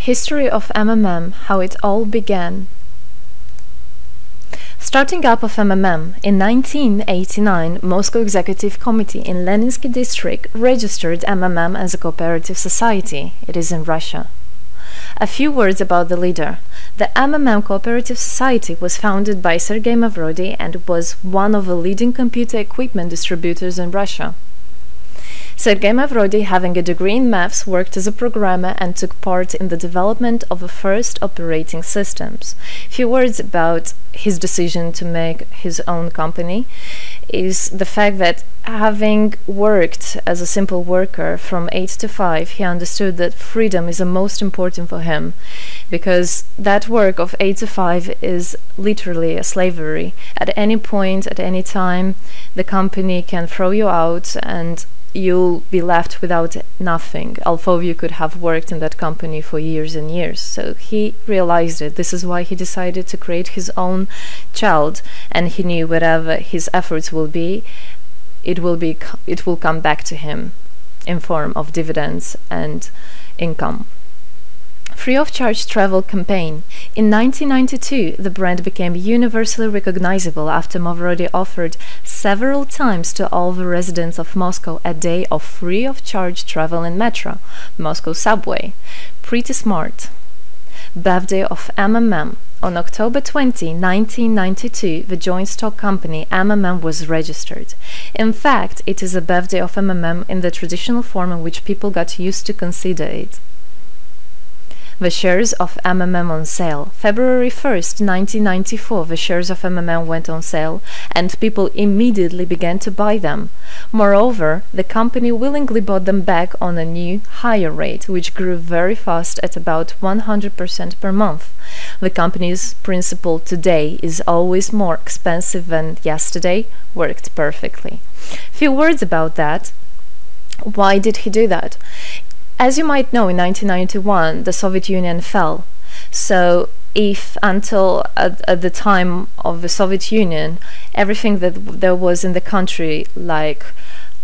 History of MMM, how it all began. Starting up of MMM, in 1989, Moscow Executive Committee in Leninsky District registered MMM as a cooperative society. It is in Russia. A few words about the leader. The MMM Cooperative Society was founded by Sergei Mavrodi and was one of the leading computer equipment distributors in Russia. Sergei Mavrodi, having a degree in maths, worked as a programmer and took part in the development of the first operating systems. Few words about his decision to make his own company is the fact that, having worked as a simple worker from 8 to 5, he understood that freedom is the most important for him, because that work of 8 to 5 is literally a slavery. At any point, at any time, the company can throw you out and you'll be left without nothing, although you could have worked in that company for years and years. So he realized it. This is why he decided to create his own child, and he knew whatever his efforts will be, it will come back to him in form of dividends and income. Free of charge travel campaign. In 1992, the brand became universally recognizable after Mavrodi offered several times to all the residents of Moscow a day of free of charge travel in metro, Moscow subway. Pretty smart. Birthday of MMM. On October 20, 1992, the joint stock company MMM was registered. In fact, it is a birthday of MMM in the traditional form in which people got used to consider it. The shares of MMM on sale. February 1st, 1994, the shares of MMM went on sale, and people immediately began to buy them. Moreover, the company willingly bought them back on a new, higher rate, which grew very fast at about 100% per month. The company's principle today is always more expensive than yesterday worked perfectly. Few words about that. Why did he do that? As you might know, in 1991, the Soviet Union fell. So if until at the time of the Soviet Union, everything that there was in the country, like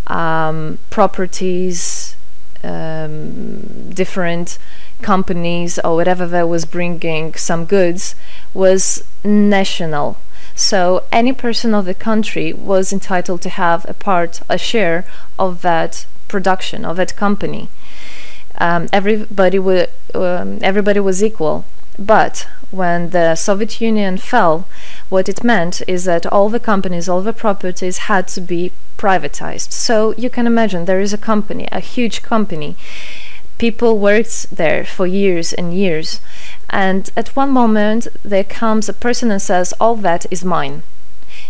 properties, different companies, or whatever that was bringing some goods, was national. So any person of the country was entitled to have a share of that production, of that company. Everybody was equal. But when the Soviet Union fell, what it meant is that all the companies, all the properties had to be privatized. So you can imagine, there is a company, a huge company. People worked there for years and years, and at one moment there comes a person and says, all that is mine.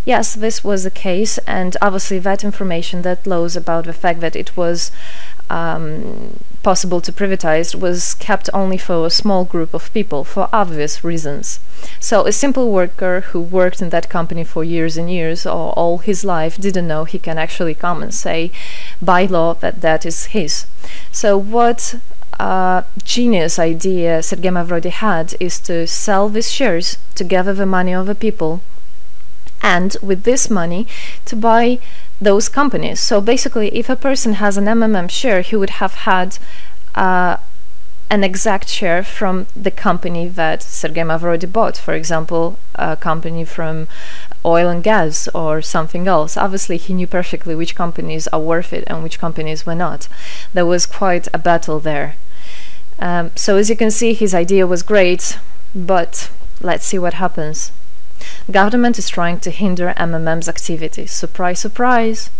Yes, this was the case, and obviously that information, that laws about the fact that it was possible to privatize was kept only for a small group of people, for obvious reasons. So a simple worker who worked in that company for years and years, or all his life, didn't know he can actually come and say by law that that is his. So what genius idea Sergei Mavrodi had is to sell these shares to gather the money of the people, and with this money to buy those companies. So basically, if a person has an MMM share, he would have had an exact share from the company that Sergei Mavrodi bought. For example, a company from oil and gas or something else. Obviously, he knew perfectly which companies are worth it and which companies were not. There was quite a battle there. So as you can see, his idea was great, but let's see what happens. Government is trying to hinder MMM's activities. Surprise, surprise!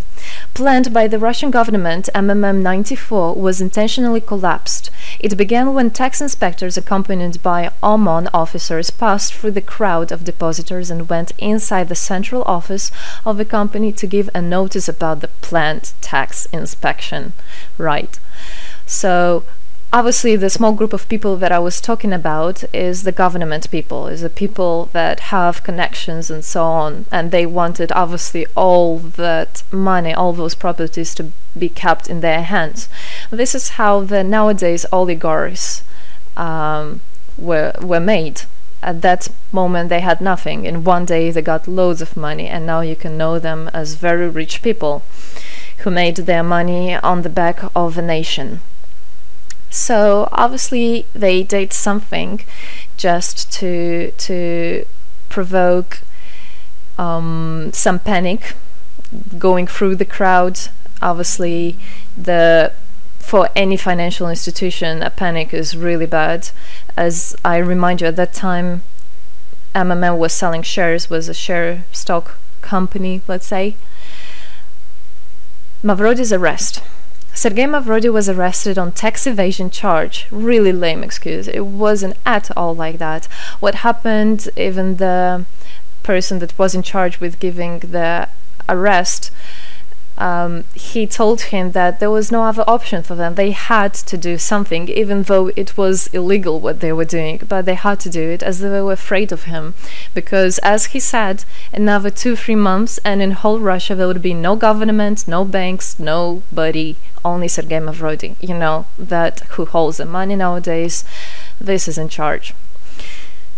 Planned by the Russian government, MMM 94 was intentionally collapsed. It began when tax inspectors accompanied by OMON officers passed through the crowd of depositors and went inside the central office of the company to give a notice about the planned tax inspection. Right. So obviously, the small group of people that I was talking about is the government people, is the people that have connections and so on, and they wanted obviously all that money, all those properties to be kept in their hands. This is how the nowadays oligarchs were made. At that moment they had nothing. In one day they got loads of money, and now you can know them as very rich people who made their money on the back of a nation. So obviously they did something just to provoke some panic going through the crowd. Obviously, for any financial institution, a panic is really bad. As I remind you, at that time, MMM was selling shares, was a share stock company, let's say. Mavrody's arrest. Sergei Mavrody was arrested on tax evasion charge. Really lame excuse. It wasn't at all like that. What happened, even the person that was in charge with giving the arrest, he told him that there was no other option for them. They had to do something, even though it was illegal what they were doing, but they had to do it as they were afraid of him. Because, as he said, another 2-3 months and in whole Russia there would be no government, no banks, nobody, only Sergei Mavrody. You know, that who holds the money nowadays, this is in charge.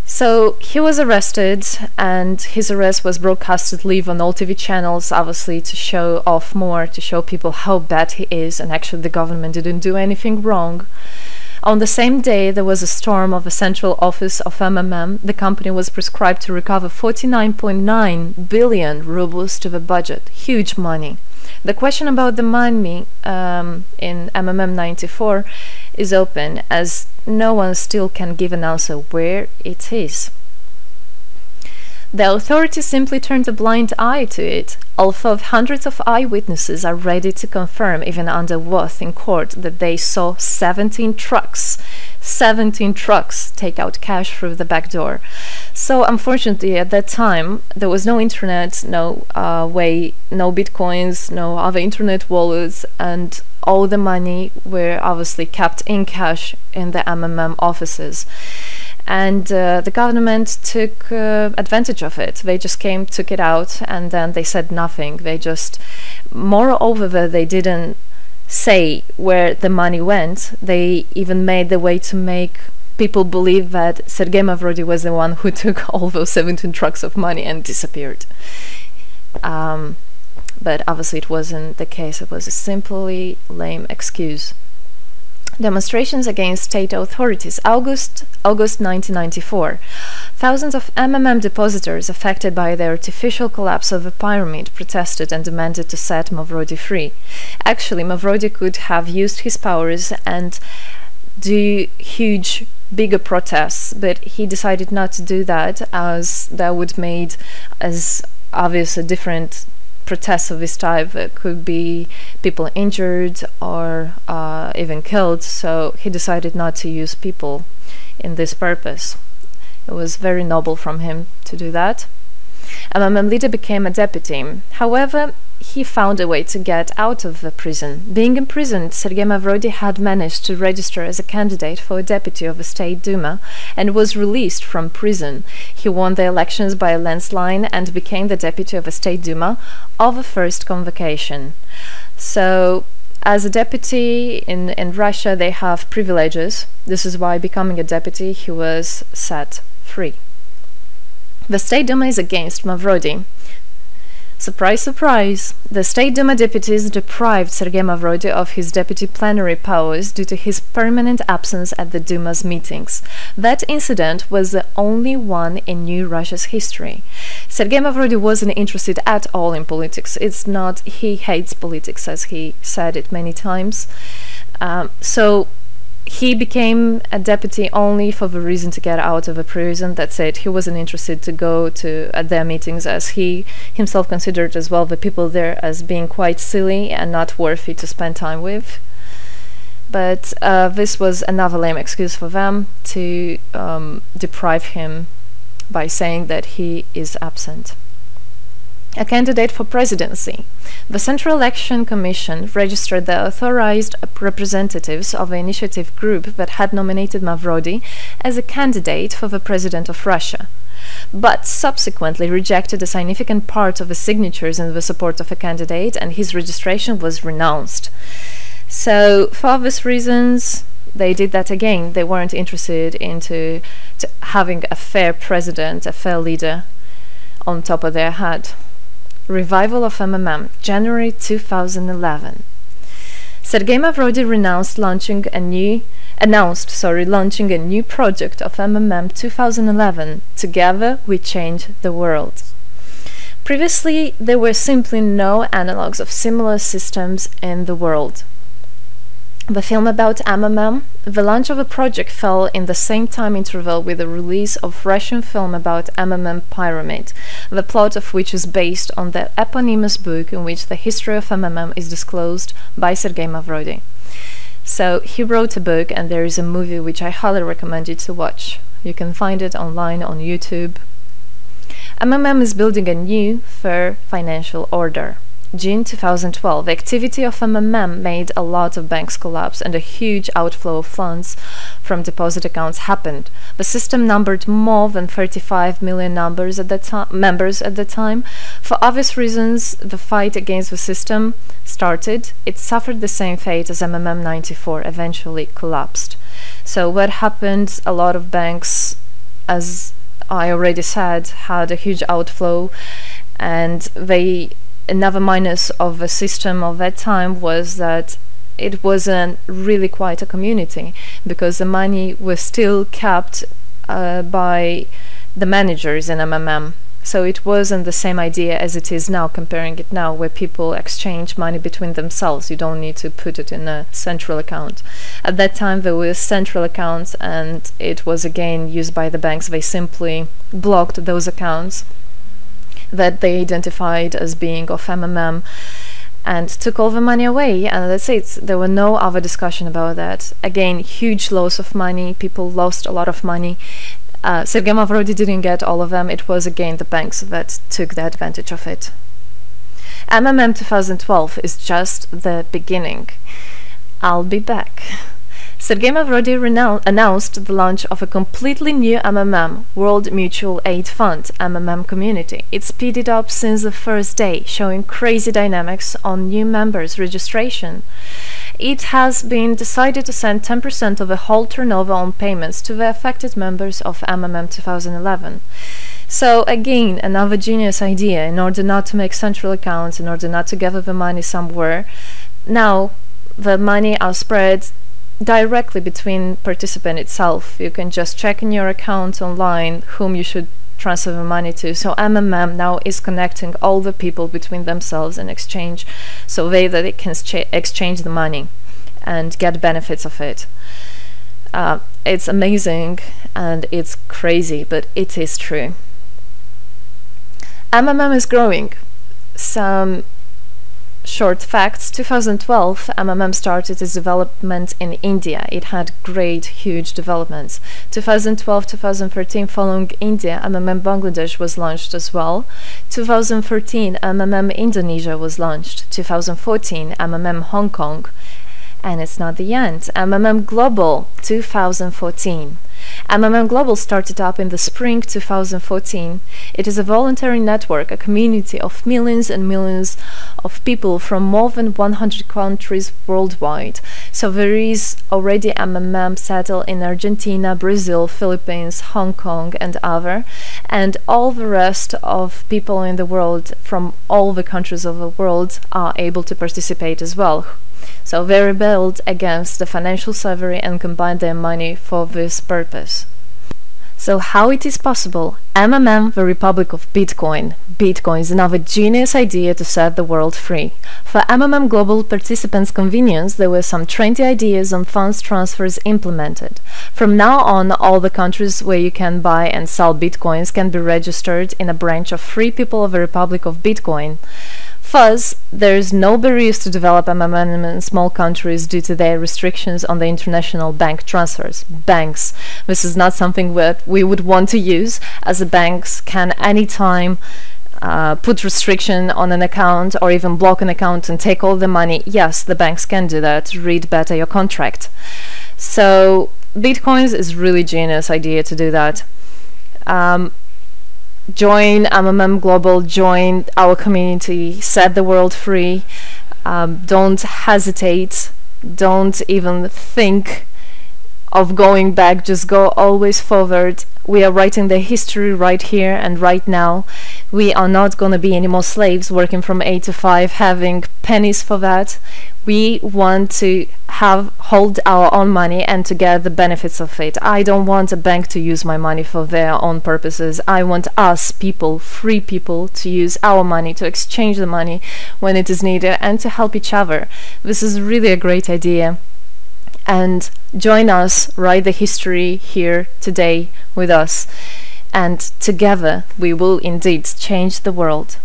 So he was arrested, and his arrest was broadcasted live on all TV channels, obviously to show off more, to show people how bad he is, and actually the government didn't do anything wrong. On the same day, there was a storm of the central office of MMM. The company was prescribed to recover 49.9 billion rubles to the budget. Huge money. The question about the money in MMM 94 is open, as no one still can give an answer where it is. The authorities simply turned a blind eye to it, although hundreds of eyewitnesses are ready to confirm, even under oath in court, that they saw 17 trucks take out cash through the back door. So unfortunately, at that time, there was no internet, no way, no bitcoins, no other internet wallets, and all the money were obviously kept in cash in the MMM offices. And the government took advantage of it. They just came, took it out, and then they said nothing. They just, moreover, they didn't say where the money went. They even made the way to make people believe that Sergei Mavrody was the one who took all those 17 trucks of money and disappeared. But obviously it wasn't the case. It was a simply lame excuse. Demonstrations against state authorities. August 1994. Thousands of MMM depositors affected by the artificial collapse of the pyramid protested and demanded to set Mavrody free. Actually, Mavrody could have used his powers and do huge, bigger protests, but he decided not to do that, as that would made as obvious a different protests of this type. Could be people injured or even killed, so he decided not to use people in this purpose. It was very noble from him to do that. MMM leader became a deputy. However, he found a way to get out of the prison. Being imprisoned, Sergei Mavrody had managed to register as a candidate for a deputy of the State Duma and was released from prison. He won the elections by a landslide and became the deputy of the State Duma of the first convocation. So, as a deputy in Russia, they have privileges. This is why, becoming a deputy, he was set free. The State Duma is against Mavrody. Surprise, surprise! The State Duma deputies deprived Sergei Mavrody of his deputy plenary powers due to his permanent absence at the Duma's meetings. That incident was the only one in New Russia's history. Sergei Mavrody wasn't interested at all in politics. It's not he hates politics, as he said it many times. So he became a deputy only for the reason to get out of a prison. That's it. He wasn't interested to go to their meetings, as he himself considered as well the people there as being quite silly and not worthy to spend time with. But this was another lame excuse for them to deprive him by saying that he is absent. A candidate for presidency. The Central Election Commission registered the authorized representatives of the initiative group that had nominated Mavrody as a candidate for the president of Russia, but subsequently rejected a significant part of the signatures in the support of a candidate, and his registration was renounced. So, for obvious reasons, they did that again. They weren't interested into having a fair president, a fair leader on top of their head. Revival of MMM, January 2011. Sergei Mavrody renounced launching launching a new project of MMM 2011, Together We Change the World. Previously, there were simply no analogues of similar systems in the world. The film about MMM, the launch of a project fell in the same time interval with the release of Russian film about MMM Pyramid, the plot of which is based on the eponymous book in which the history of MMM is disclosed by Sergei Mavrodi. So he wrote a book, and there is a movie which I highly recommend you to watch. You can find it online on YouTube. MMM is building a new, fair financial order. June 2012, the activity of MMM made a lot of banks collapse and a huge outflow of funds from deposit accounts happened. The system numbered more than 35 million members at the time. For obvious reasons, the fight against the system started. It suffered the same fate as MMM 94, eventually collapsed. So what happened? A lot of banks, as I already said, had a huge outflow, and another minus of the system of that time was that it wasn't really quite a community, because the money was still kept by the managers in MMM. So it wasn't the same idea as it is now, comparing it now, where people exchange money between themselves. You don't need to put it in a central account. At that time there were central accounts, and it was again used by the banks. They simply blocked those accounts that they identified as being of MMM and took all the money away, and that's it. There were no other discussion about that. Again, huge loss of money. People lost a lot of money. Sergei Mavrodi didn't get all of them. It was again the banks that took the advantage of it. MMM 2012 is just the beginning. I'll be back. Sergei Mavrodi announced the launch of a completely new MMM, World Mutual Aid Fund, MMM community. It speeded up since the first day, showing crazy dynamics on new members' registration. It has been decided to send 10% of the whole turnover on payments to the affected members of MMM 2011. So again, another genius idea. In order not to make central accounts, in order not to gather the money somewhere, now the money are spread directly between participant itself. You can just check in your account online whom you should transfer the money to. So MMM now is connecting all the people between themselves in exchange, so that they can exchange the money and get benefits of it. It's amazing and it's crazy, but it is true. MMM is growing. Some short facts. 2012, MMM started its development in India. It had great, huge developments. 2012-2013, following India, MMM Bangladesh was launched as well. 2013, MMM Indonesia was launched. 2014, MMM Hong Kong. And it's not the end. MMM Global, 2014. MMM Global started up in the spring 2014. It is a voluntary network, a community of millions and millions of people from more than 100 countries worldwide. So there is already MMM settled in Argentina, Brazil, Philippines, Hong Kong and other, and all the rest of people in the world from all the countries of the world are able to participate as well. So they rebelled against the financial slavery and combined their money for this purpose. So how it is possible? MMM, the Republic of Bitcoin. Bitcoin is another genius idea to set the world free. For MMM Global participants' convenience, there were some 20 ideas on funds transfers implemented. From now on, all the countries where you can buy and sell Bitcoins can be registered in a branch of Free People of the Republic of Bitcoin. Thus, there is no barriers to develop MMM in small countries due to their restrictions on the international bank transfers. Banks. This is not something that we would want to use, as the banks can anytime put restriction on an account or even block an account and take all the money. Yes, the banks can do that. Read better your contract. So, Bitcoins is really genius idea to do that. Join MMM Global, join our community, set the world free. Don't hesitate, don't even think of going back, just go always forward. We are writing the history right here and right now. We are not going to be any more slaves working from 8 to 5, having pennies for that. We want to hold our own money and to get the benefits of it. I don't want a bank to use my money for their own purposes. I want us people, free people, to use our money, to exchange the money when it is needed, and to help each other. This is really a great idea. And join us, write the history here today with us, and together we will indeed change the world.